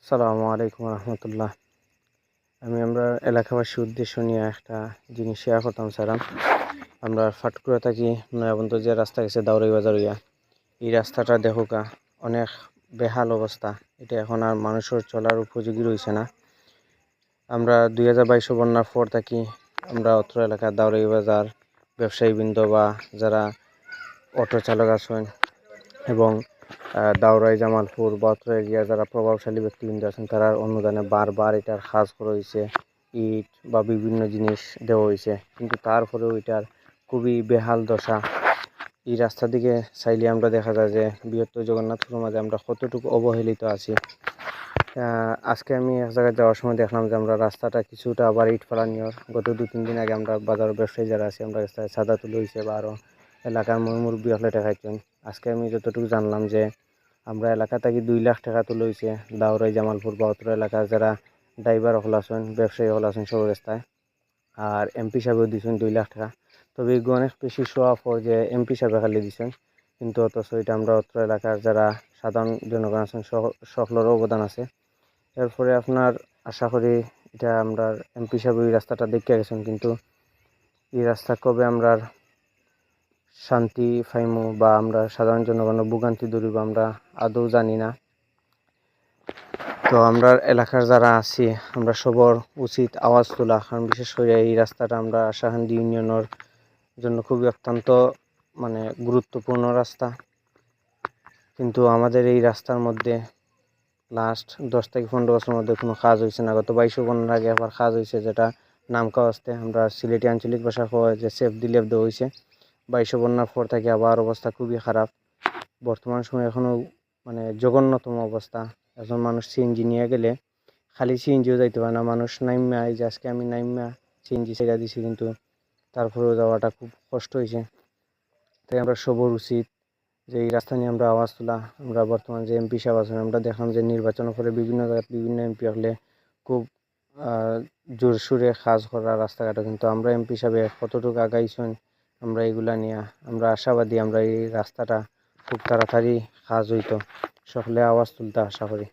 আসসালামু আলাইকুম রহমতুল্লাহ। আমি আমরা এলাকাবাসীর উদ্দেশ্য নিয়ে একটা জিনিস শেয়ার করতাম স্যারাম। আমরা ফাটকুড়া থাকি নয়াবন্ত যে রাস্তা গেছে দাউরাই বাজার হইয়া, এই রাস্তাটা দেখোকা অনেক বেহাল অবস্থা। এটা এখন আর মানুষের চলার উপযোগী রয়েছে না। আমরা 2022 বন্যার পর থাকি আমরা অত্র এলাকার দাউরাই বাজার ব্যবসায়ীবৃন্দ বা যারা অটো চালক আছেন এবং দাউরাই জামালপুর বা অত্র এরিয়া যারা প্রভাবশালী ব্যক্তিবৃন্দ আছেন তারা অনুদানে বারবার এটার কাজ করা হয়েছে, ইট বা বিভিন্ন জিনিস দেওয়া হয়েছে, কিন্তু তারপরেও এটার খুবই বেহাল দশা। এই রাস্তা দিকে চাইলে আমরা দেখা যায় যে বৃহত্তর জগন্নাথপুরের মাঝে আমরা কতটুকু অবহেলিত আছি। আজকে আমি এক জায়গায় যাওয়ার সময় দেখলাম যে আমরা রাস্তাটা কিছুটা আবার ইট ফালানিয়র। গত 2-3 দিন আগে আমরা বাজার ব্যবসায়ী যারা আছে আমরা রাস্তায় সাদা তুলে হয়েছে বা আরও এলাকার মুরব্বী হলে দেখাইছেন। আজকে আমি যতটুকু জানলাম যে আমরা এলাকা থেকে 2 লাখ টাকা তুলে হয়েছে দাউরাই জামালপুর বা অত্র এলাকার যারা ড্রাইভার হল আছেন, ব্যবসায়ী হল আছেন সব রাস্তায়, আর এমপি সাহেবও দিয়েছেন 2 লাখ টাকা। তবে এগুলো অনেক বেশি শো অফ যে এমপি সাহেব খালি দিচ্ছেন, কিন্তু অথচ এটা আমরা অত্র এলাকার যারা সাধারণ জনগণ আছেন সকলেরও অবদান আছে। এরপরে আপনার আশা করি এটা আমরা এমপি সাহেব এই রাস্তাটা দেখে গেছেন, কিন্তু এই রাস্তা কবে আমরা শান্তি পাইমু বা আমরা সাধারণ জনগণের ভোগান্তি দূরিব আমরা আদৌ জানি না। তো আমরা এলাকার যারা আছি আমরা সবার উচিত আওয়াজ তোলা, কারণ বিশেষ করে এই রাস্তাটা আমরা আশাহান্দি ইউনিয়নের জন্য খুবই অত্যন্ত গুরুত্বপূর্ণ রাস্তা। কিন্তু আমাদের এই রাস্তার মধ্যে লাস্ট 10 থেকে 15 বছরের মধ্যে কোনো কাজ হয়েছে না। গত 22 বছর আগে আবার কাজ হয়েছে, যেটা নাম কাওয়াজতে আমরা সিলেটি আঞ্চলিক ভাষা কয় যে সেফ দিলেব দেওয়া হয়েছে। 22 বন্যার পর থেকে আবার অবস্থা খুবই খারাপ। বর্তমান সময়ে এখনও জঘন্যতম অবস্থা। এখন মানুষ সিএনজি নিয়ে গেলে খালি সিএনজিও যাইতে পারে না। মানুষ নাইমা, এই যে আজকে আমি নাইমা সিএনজি ছেড়ে দিছি, কিন্তু তারপরেও যাওয়াটা খুব কষ্ট হয়েছে। তাই আমরা সবার উচিত যে এই রাস্তা নিয়ে আমরা আওয়াজ তোলা। আমরা বর্তমান যে এমপি সাহেব আছেন আমরা দেখলাম যে নির্বাচনের পরে বিভিন্ন জায়গায় বিভিন্ন এমপি হলে খুব জোরসোরে কাজ করা রাস্তাঘাটে, কিন্তু আমরা এমপি সাহেব কতটুকু আগাইছেন আমরা এগুলা নিয়ে আমরা আশাবাদী আমরা এই রাস্তাটা খুব তাড়াতাড়ি কাজ হইতো। সকলে আওয়াজ তুলতে আশা করি।